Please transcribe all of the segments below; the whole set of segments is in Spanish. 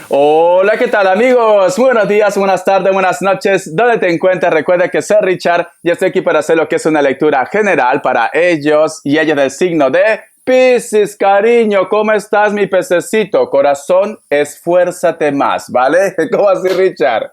Hola, ¿qué tal amigos? Buenos días, buenas tardes, buenas noches. ¿Dónde te encuentras? Recuerda que soy Richard y estoy aquí para hacer lo que es una lectura general para ellos y ellas del signo de Piscis. Cariño, ¿cómo estás, mi pececito? Corazón, esfuérzate más, ¿vale? ¿Cómo así, Richard?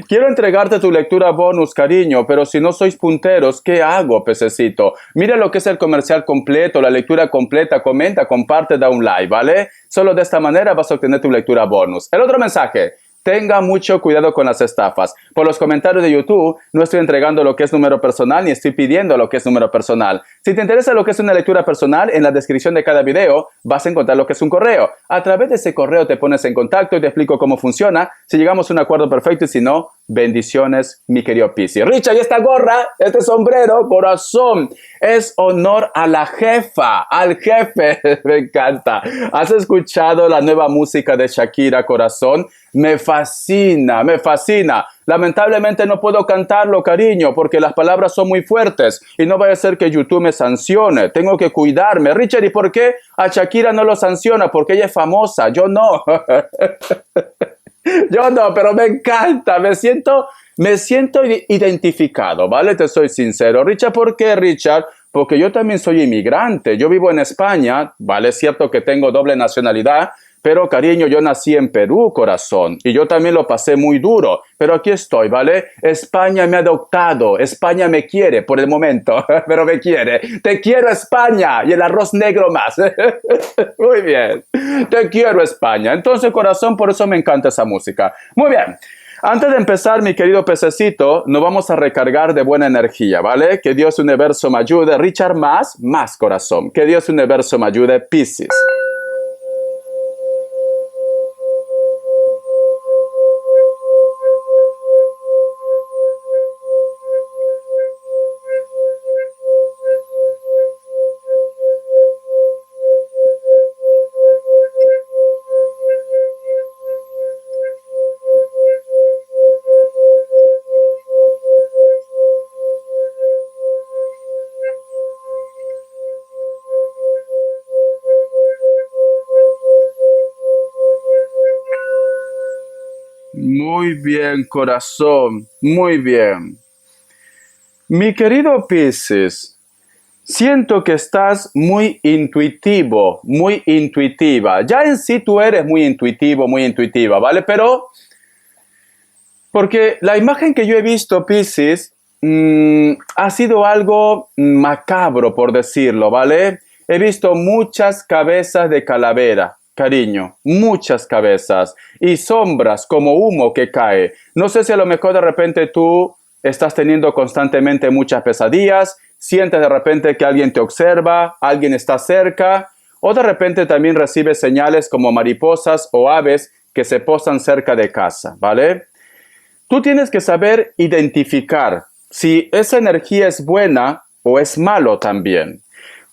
Quiero entregarte tu lectura bonus, cariño, pero si no sois punteros, ¿qué hago, pececito? Mira lo que es el comercial completo, la lectura completa, comenta, comparte, da un like, ¿vale? Solo de esta manera vas a obtener tu lectura bonus. El otro mensaje. Tenga mucho cuidado con las estafas. Por los comentarios de YouTube no estoy entregando lo que es número personal ni estoy pidiendo lo que es número personal. Si te interesa lo que es una lectura personal, en la descripción de cada video vas a encontrar lo que es un correo. A través de ese correo te pones en contacto y te explico cómo funciona. Si llegamos a un acuerdo perfecto y si no, bendiciones, mi querido Piscis. Richard, y esta gorra, este sombrero, corazón, es honor a la jefa, al jefe. Me encanta. ¿Has escuchado la nueva música de Shakira, corazón? Me fascina, me fascina. Lamentablemente no puedo cantarlo, cariño, porque las palabras son muy fuertes y no vaya a ser que YouTube me sancione. Tengo que cuidarme. Richard, ¿y por qué a Shakira no lo sanciona? Porque ella es famosa, yo no. Yo no, pero me encanta, me siento identificado, ¿vale? Te soy sincero. Richard, ¿por qué, Richard? Porque yo también soy inmigrante. Yo vivo en España, ¿vale? Es cierto que tengo doble nacionalidad, pero cariño, yo nací en Perú, corazón, y yo también lo pasé muy duro, pero aquí estoy, ¿vale? España me ha adoptado, España me quiere por el momento, pero me quiere. Te quiero, España, y el arroz negro más. Muy bien, te quiero, España. Entonces, corazón, por eso me encanta esa música. Muy bien. Antes de empezar, mi querido pececito, nos vamos a recargar de buena energía, ¿vale? Que Dios Universo me ayude. Richard, más corazón. Que Dios Universo me ayude, Piscis. Muy bien, corazón, muy bien. Mi querido Piscis, siento que estás muy intuitivo, muy intuitiva. Ya en sí tú eres muy intuitivo, muy intuitiva, ¿vale? Pero, porque la imagen que yo he visto, Piscis, ha sido algo macabro, por decirlo, ¿vale? He visto muchas cabezas de calavera. Cariño, muchas cabezas y sombras como humo que cae. No sé si a lo mejor de repente tú estás teniendo constantemente muchas pesadillas, sientes de repente que alguien te observa, alguien está cerca, o de repente también recibes señales como mariposas o aves que se posan cerca de casa, ¿vale? Tú tienes que saber identificar si esa energía es buena o es malo también.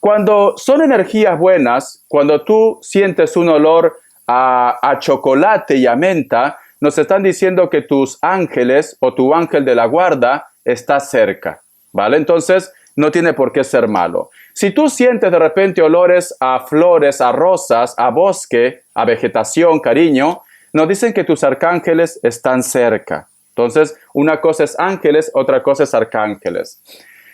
Cuando son energías buenas, cuando tú sientes un olor a chocolate y a menta, nos están diciendo que tus ángeles o tu ángel de la guarda está cerca, ¿vale? Entonces, no tiene por qué ser malo. Si tú sientes de repente olores a flores, a rosas, a bosque, a vegetación, cariño, nos dicen que tus arcángeles están cerca. Entonces, una cosa es ángeles, otra cosa es arcángeles.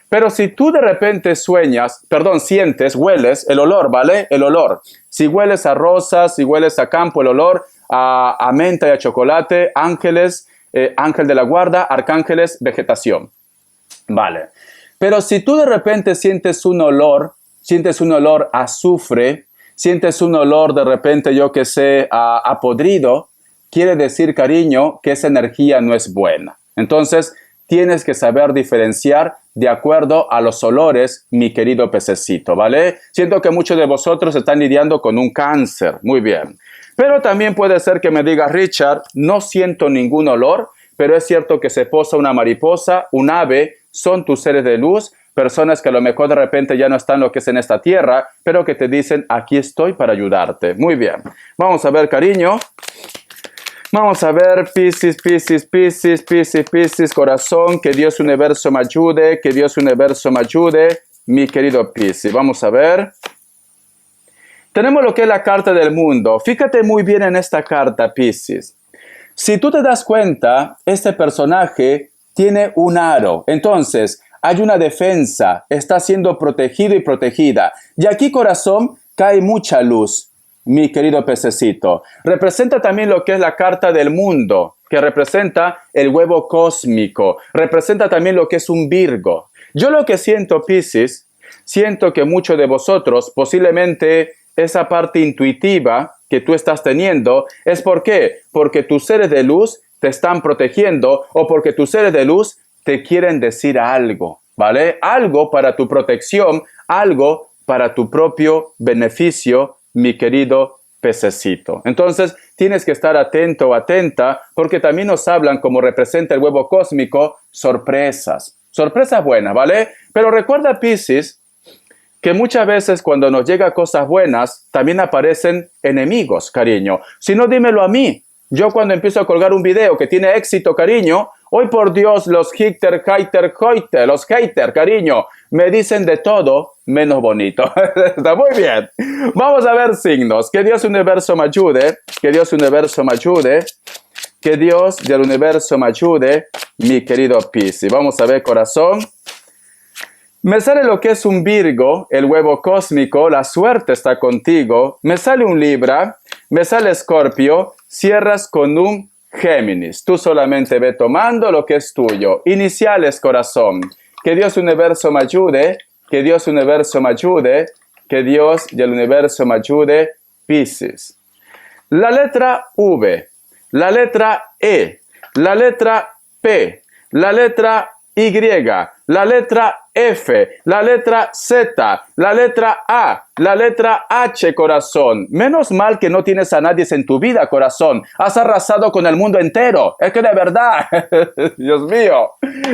Pero si tú de repente sientes, hueles el olor, ¿vale? El olor. Si hueles a rosas, si hueles a campo, el olor a menta y a chocolate, ángeles, ángel de la guarda, arcángeles, vegetación. Vale. Pero si tú de repente sientes un olor a azufre, sientes un olor de repente, yo que sé, a podrido, quiere decir, cariño, que esa energía no es buena. Entonces, tienes que saber diferenciar de acuerdo a los olores, mi querido pececito, ¿vale? Siento que muchos de vosotros están lidiando con un cáncer, muy bien. Pero también puede ser que me digas, Richard, no siento ningún olor, pero es cierto que se posa una mariposa, un ave, son tus seres de luz, personas que a lo mejor de repente ya no están lo que es en esta tierra, pero que te dicen, aquí estoy para ayudarte. Muy bien. Vamos a ver, cariño. Vamos a ver, Piscis, Piscis, Piscis, Piscis, Piscis, corazón, que Dios Universo me ayude, que Dios Universo me ayude, mi querido Piscis. Vamos a ver. Tenemos lo que es la carta del mundo. Fíjate muy bien en esta carta, Piscis. Si tú te das cuenta, este personaje tiene un aro. Entonces, hay una defensa. Está siendo protegido y protegida. Y aquí, corazón, cae mucha luz, mi querido pececito. Representa también lo que es la carta del mundo, que representa el huevo cósmico. Representa también lo que es un Virgo. Yo lo que siento, Piscis, siento que muchos de vosotros, posiblemente esa parte intuitiva que tú estás teniendo, ¿es por qué? Porque tus seres de luz te están protegiendo o porque tus seres de luz te quieren decir algo, ¿vale? Algo para tu protección, algo para tu propio beneficio, mi querido pececito. Entonces, tienes que estar atento o atenta porque también nos hablan, como representa el huevo cósmico, sorpresas. Sorpresas buenas, ¿vale? Pero recuerda, Piscis, que muchas veces cuando nos llegan cosas buenas, también aparecen enemigos, cariño. Si no, dímelo a mí. Yo cuando empiezo a colgar un video que tiene éxito, cariño, hoy por Dios, los los haters, cariño, me dicen de todo menos bonito. Está muy bien. Vamos a ver signos. Que Dios universo me ayude. Que Dios universo me ayude. Que Dios del universo me ayude, mi querido Piscis. Vamos a ver, corazón. Me sale lo que es un Virgo, el huevo cósmico, la suerte está contigo. Me sale un Libra, me sale Escorpio, cierras con un Géminis. Tú solamente ve tomando lo que es tuyo. Iniciales, corazón. Que Dios universo me ayude, que Dios universo me ayude, que Dios y el universo me ayude, Piscis. La letra V, la letra E, la letra P, la letra Y, la letra F, la letra Z, la letra A, la letra H, corazón. Menos mal que no tienes a nadie en tu vida, corazón. Has arrasado con el mundo entero. Es que de verdad, Dios mío,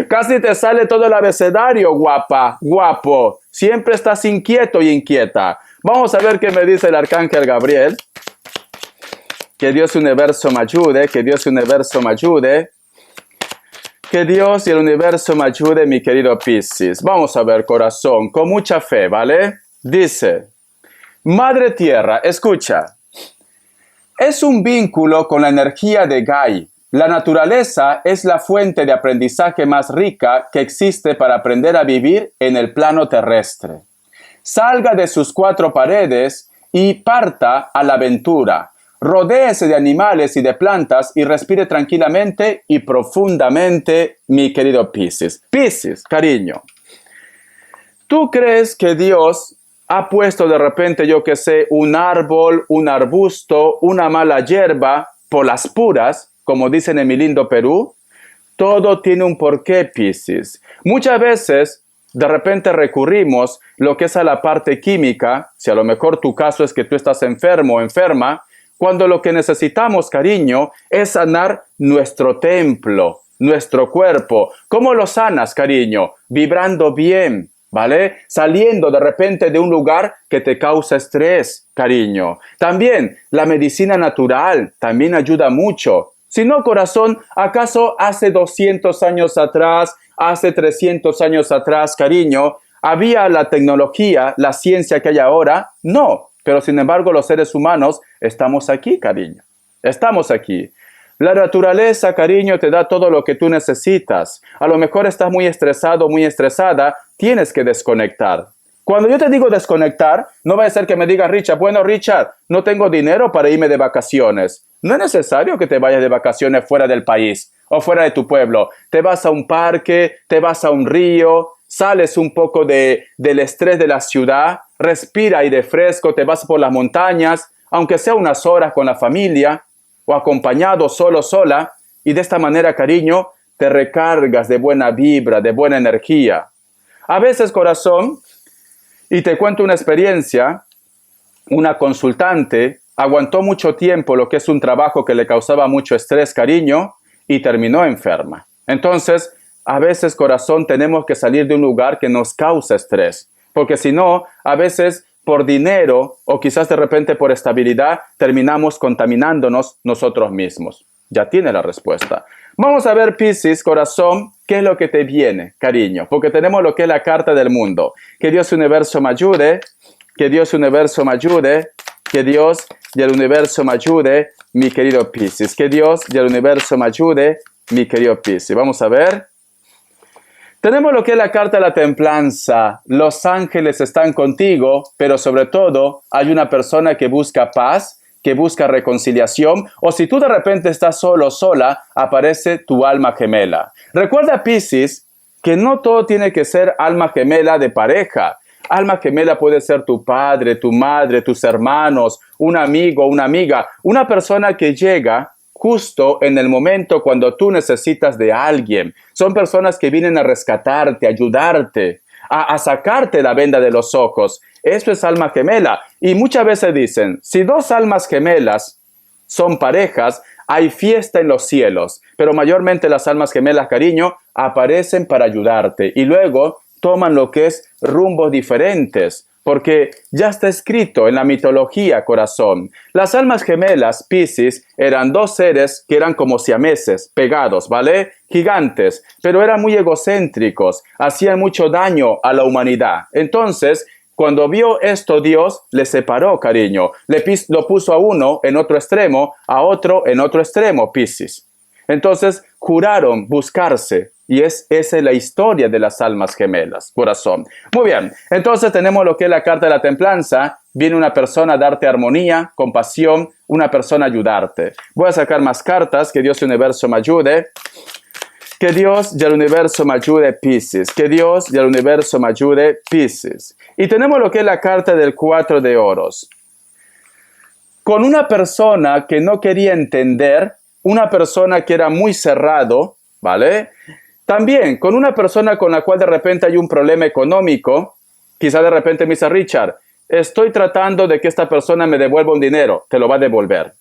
casi te sale todo el abecedario, guapa, guapo. Siempre estás inquieto y inquieta. Vamos a ver qué me dice el arcángel Gabriel. Que Dios universo me ayude, que Dios universo me ayude. Que Dios y el universo me ayude, mi querido Piscis. Vamos a ver, corazón, con mucha fe, ¿vale? Dice, Madre Tierra, escucha. Es un vínculo con la energía de Gai. La naturaleza es la fuente de aprendizaje más rica que existe para aprender a vivir en el plano terrestre. Salga de sus cuatro paredes y parta a la aventura. Rodéese de animales y de plantas y respire tranquilamente y profundamente, mi querido Piscis. Piscis, cariño, ¿tú crees que Dios ha puesto de repente, yo que sé, un árbol, un arbusto, una mala hierba por las puras, como dicen en mi lindo Perú? Todo tiene un porqué, Piscis. Muchas veces, de repente recurrimos lo que es a la parte química, si a lo mejor tu caso es que tú estás enfermo o enferma, cuando lo que necesitamos, cariño, es sanar nuestro templo, nuestro cuerpo. ¿Cómo lo sanas, cariño? Vibrando bien, ¿vale? Saliendo de repente de un lugar que te causa estrés, cariño. También la medicina natural también ayuda mucho. Si no, corazón, ¿acaso hace 200 años atrás, hace 300 años atrás, cariño, había la tecnología, la ciencia que hay ahora? No. Pero sin embargo los seres humanos estamos aquí, cariño. Estamos aquí. La naturaleza, cariño, te da todo lo que tú necesitas. A lo mejor estás muy estresado, muy estresada, tienes que desconectar. Cuando yo te digo desconectar, no va a ser que me digas, Richard, bueno, Richard, no tengo dinero para irme de vacaciones. No es necesario que te vayas de vacaciones fuera del país o fuera de tu pueblo. Te vas a un parque, te vas a un río, sales un poco del estrés de la ciudad, respira aire fresco, te vas por las montañas, aunque sea unas horas con la familia, o acompañado, solo, sola, y de esta manera, cariño, te recargas de buena vibra, de buena energía. A veces, corazón, y te cuento una experiencia, una consultante aguantó mucho tiempo lo que es un trabajo que le causaba mucho estrés, cariño, y terminó enferma. Entonces, a veces, corazón, tenemos que salir de un lugar que nos causa estrés, porque si no, a veces por dinero o quizás de repente por estabilidad, terminamos contaminándonos nosotros mismos. Ya tiene la respuesta. Vamos a ver, Piscis, corazón, qué es lo que te viene, cariño, porque tenemos lo que es la carta del mundo. Que Dios universo me ayude, que Dios universo me ayude, Que Dios y el universo me ayude, mi querido Piscis. Que Dios y el universo me ayude, mi querido Piscis. Vamos a ver. Tenemos lo que es la carta de la templanza. Los ángeles están contigo, pero sobre todo hay una persona que busca paz, que busca reconciliación, o si tú de repente estás solo o sola, aparece tu alma gemela. Recuerda, Piscis, que no todo tiene que ser alma gemela de pareja. Alma gemela puede ser tu padre, tu madre, tus hermanos, un amigo, una amiga, una persona que llega justo en el momento cuando tú necesitas de alguien. Son personas que vienen a rescatarte, a ayudarte, a sacarte la venda de los ojos. Eso es alma gemela. Y muchas veces dicen, si dos almas gemelas son parejas, hay fiesta en los cielos. Pero mayormente las almas gemelas, cariño, aparecen para ayudarte. Y luego toman lo que es rumbos diferentes. Porque ya está escrito en la mitología, corazón. Las almas gemelas, Piscis, eran dos seres que eran como siameses, pegados, ¿vale? Gigantes, pero eran muy egocéntricos, hacían mucho daño a la humanidad. Entonces, cuando vio esto, Dios les separó, cariño. Lo puso a uno en otro extremo, a otro en otro extremo, Piscis. Entonces, juraron buscarse. Y esa es la historia de las almas gemelas, corazón. Muy bien, entonces tenemos lo que es la carta de la templanza. Viene una persona a darte armonía, compasión, una persona a ayudarte. Voy a sacar más cartas, que Dios y el universo me ayude. Que Dios y el universo me ayude, Piscis. Que Dios y el universo me ayude, Piscis. Y tenemos lo que es la carta del 4 de oros. Con una persona que no quería entender, una persona que era muy cerrado, ¿vale? También con una persona con la cual de repente hay un problema económico, quizá de repente me dice, Richard, estoy tratando de que esta persona me devuelva un dinero, te lo va a devolver.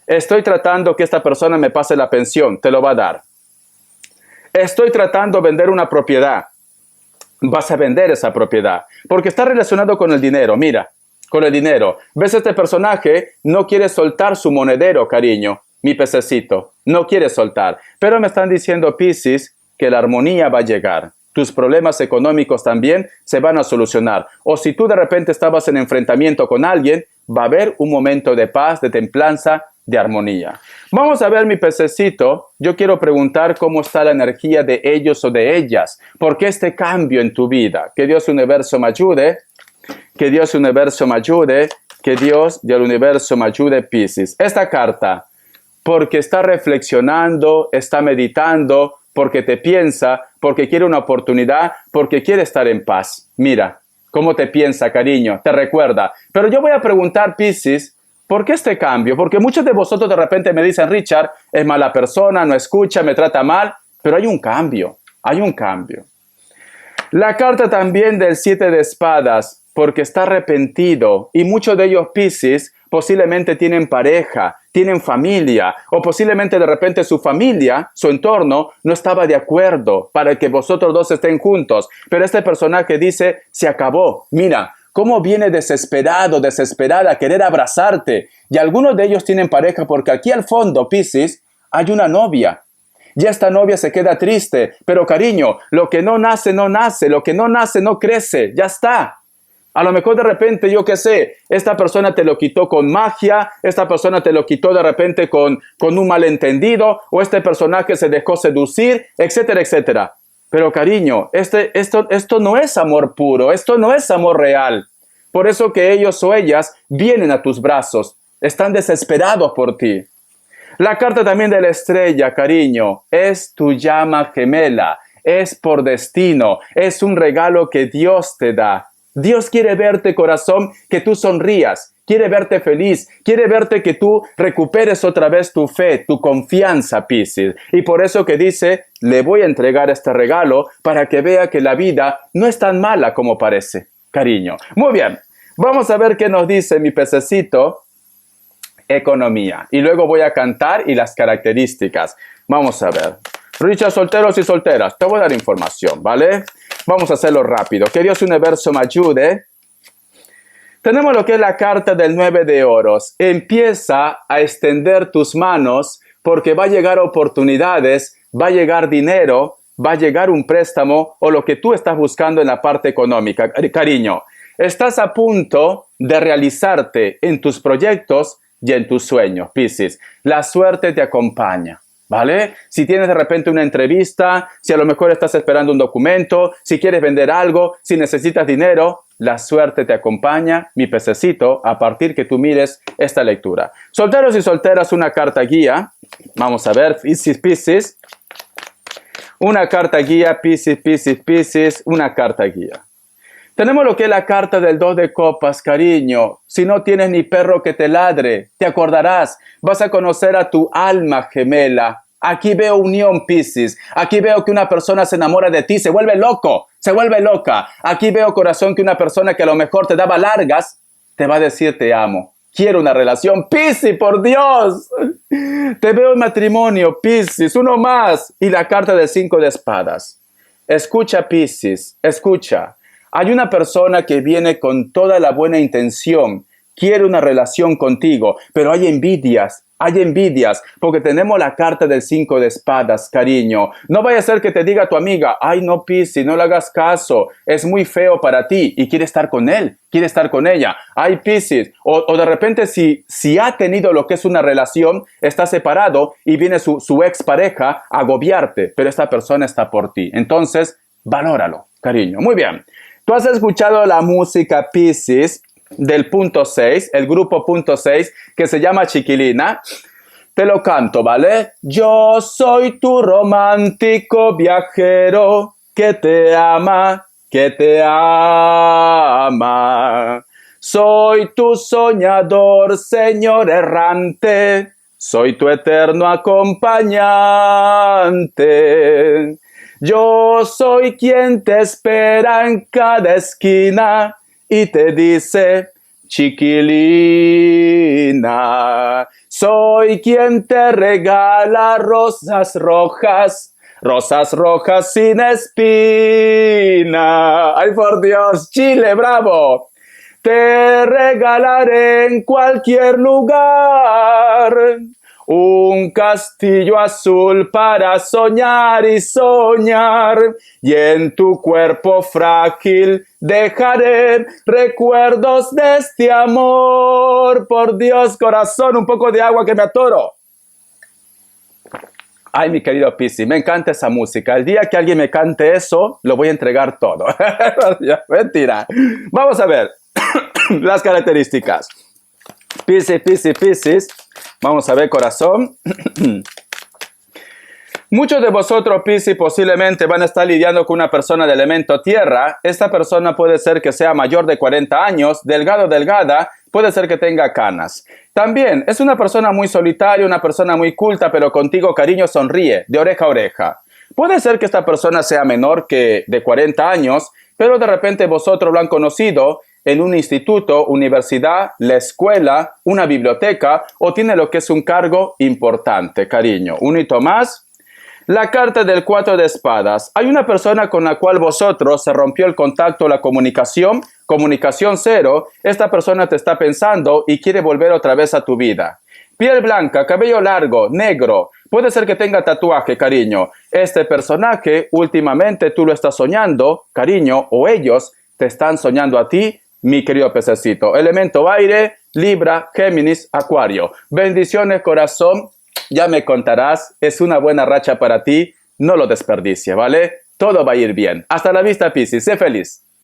Estoy tratando que esta persona me pase la pensión, te lo va a dar. Estoy tratando de vender una propiedad, vas a vender esa propiedad, porque está relacionado con el dinero, mira, con el dinero. ¿Ves este personaje? No quiere soltar su monedero, cariño, mi pececito, no quiere soltar. Pero me están diciendo, Piscis, que la armonía va a llegar. Tus problemas económicos también se van a solucionar. O si tú de repente estabas en enfrentamiento con alguien, va a haber un momento de paz, de templanza, de armonía. Vamos a ver, mi pececito. Yo quiero preguntar cómo está la energía de ellos o de ellas. ¿Por qué este cambio en tu vida? Que Dios y el universo me ayude. Que Dios y el universo me ayude. Que Dios y el universo me ayude, Piscis. Esta carta, porque está reflexionando, está meditando, porque te piensa, porque quiere una oportunidad, porque quiere estar en paz. Mira, cómo te piensa, cariño, te recuerda. Pero yo voy a preguntar, Piscis, ¿por qué este cambio? Porque muchos de vosotros de repente me dicen, Richard, es mala persona, no escucha, me trata mal, pero hay un cambio, hay un cambio. La carta también del 7 de espadas, porque está arrepentido, y muchos de ellos, Piscis, posiblemente tienen pareja, tienen familia, o posiblemente de repente su familia, su entorno, no estaba de acuerdo para que vosotros dos estén juntos. Pero este personaje dice, se acabó. Mira, cómo viene desesperado, desesperada a querer abrazarte. Y algunos de ellos tienen pareja porque aquí al fondo, Piscis, hay una novia. Y esta novia se queda triste. Pero cariño, lo que no nace, no nace. Lo que no nace, no crece. Ya está. A lo mejor de repente, yo qué sé, esta persona te lo quitó con magia, esta persona te lo quitó de repente con un malentendido, o este personaje se dejó seducir, etcétera, etcétera. Pero cariño, esto no es amor puro, esto no es amor real. Por eso que ellos o ellas vienen a tus brazos, están desesperados por ti. La carta también de la estrella, cariño, es tu llama gemela, es por destino, es un regalo que Dios te da. Dios quiere verte, corazón, que tú sonrías, quiere verte feliz, quiere verte que tú recuperes otra vez tu fe, tu confianza, Piscis. Y por eso que dice, le voy a entregar este regalo para que vea que la vida no es tan mala como parece, cariño. Muy bien, vamos a ver qué nos dice mi pececito, economía. Y luego voy a cantar y las características. Vamos a ver. Richard, solteros y solteras, te voy a dar información, ¿vale? Vamos a hacerlo rápido. Que Dios y el universo me ayude. Tenemos lo que es la carta del 9 de oros. Empieza a extender tus manos porque va a llegar oportunidades, va a llegar dinero, va a llegar un préstamo o lo que tú estás buscando en la parte económica. Cariño, estás a punto de realizarte en tus proyectos y en tus sueños, Piscis. La suerte te acompaña, ¿vale? Si tienes de repente una entrevista, si a lo mejor estás esperando un documento, si quieres vender algo, si necesitas dinero, la suerte te acompaña, mi pececito, a partir que tú mires esta lectura. Solteros y solteras, una carta guía. Vamos a ver, Piscis, Piscis. Una carta guía, Piscis, Piscis, Piscis, una carta guía. Tenemos lo que es la carta del 2 de copas, cariño. Si no tienes ni perro que te ladre, te acordarás. Vas a conocer a tu alma gemela. Aquí veo unión, Piscis. Aquí veo que una persona se enamora de ti, se vuelve loco, se vuelve loca. Aquí veo, corazón, que una persona que a lo mejor te daba largas, te va a decir te amo. Quiero una relación, Piscis, por Dios. Te veo en matrimonio, Piscis, uno más. Y la carta del 5 de espadas. Escucha, Piscis, escucha. Hay una persona que viene con toda la buena intención, quiere una relación contigo, pero hay envidias, porque tenemos la carta del 5 de espadas, cariño. No vaya a ser que te diga tu amiga, ay no, Piscis, no le hagas caso, es muy feo para ti, y quiere estar con él, quiere estar con ella. Ay, Piscis, o de repente si ha tenido lo que es una relación, está separado y viene su expareja a agobiarte, pero esta persona está por ti. Entonces, valóralo, cariño. Muy bien. Tú has escuchado la música, Piscis, del punto 6, el grupo punto 6, que se llama Chiquilina. Te lo canto, ¿vale? Yo soy tu romántico viajero que te ama, que te ama. Soy tu soñador, señor errante, soy tu eterno acompañante. Yo soy quien te espera en cada esquina y te dice, chiquilina. Soy quien te regala rosas rojas sin espina. ¡Ay, por Dios! ¡Chile, bravo! Te regalaré en cualquier lugar un castillo azul para soñar y soñar, y en tu cuerpo frágil dejaré recuerdos de este amor. Por Dios, corazón, un poco de agua que me atoro. Ay, mi querido Piscis, me encanta esa música. El día que alguien me cante eso, lo voy a entregar todo. Mentira. Vamos a ver las características. Piscis, Piscis, Piscis. Vamos a ver, corazón. Muchos de vosotros, Piscis, posiblemente van a estar lidiando con una persona de elemento tierra. Esta persona puede ser que sea mayor de 40 años, delgado o delgada, puede ser que tenga canas. También es una persona muy solitaria, una persona muy culta, pero contigo, cariño, sonríe de oreja a oreja. Puede ser que esta persona sea menor que de 40 años, pero de repente vosotros lo han conocido en un instituto, universidad, la escuela, una biblioteca, o tiene lo que es un cargo importante, cariño. Un hito más. La carta del 4 de espadas. Hay una persona con la cual vosotros se rompió el contacto, la comunicación cero. Esta persona te está pensando y quiere volver otra vez a tu vida. Piel blanca, cabello largo, negro. Puede ser que tenga tatuaje, cariño. Este personaje, últimamente tú lo estás soñando, cariño, o ellos te están soñando a ti, mi querido pececito. Elemento aire, Libra, Géminis, Acuario. Bendiciones, corazón. Ya me contarás. Es una buena racha para ti. No lo desperdicies, ¿vale? Todo va a ir bien. Hasta la vista, Piscis. Sé feliz.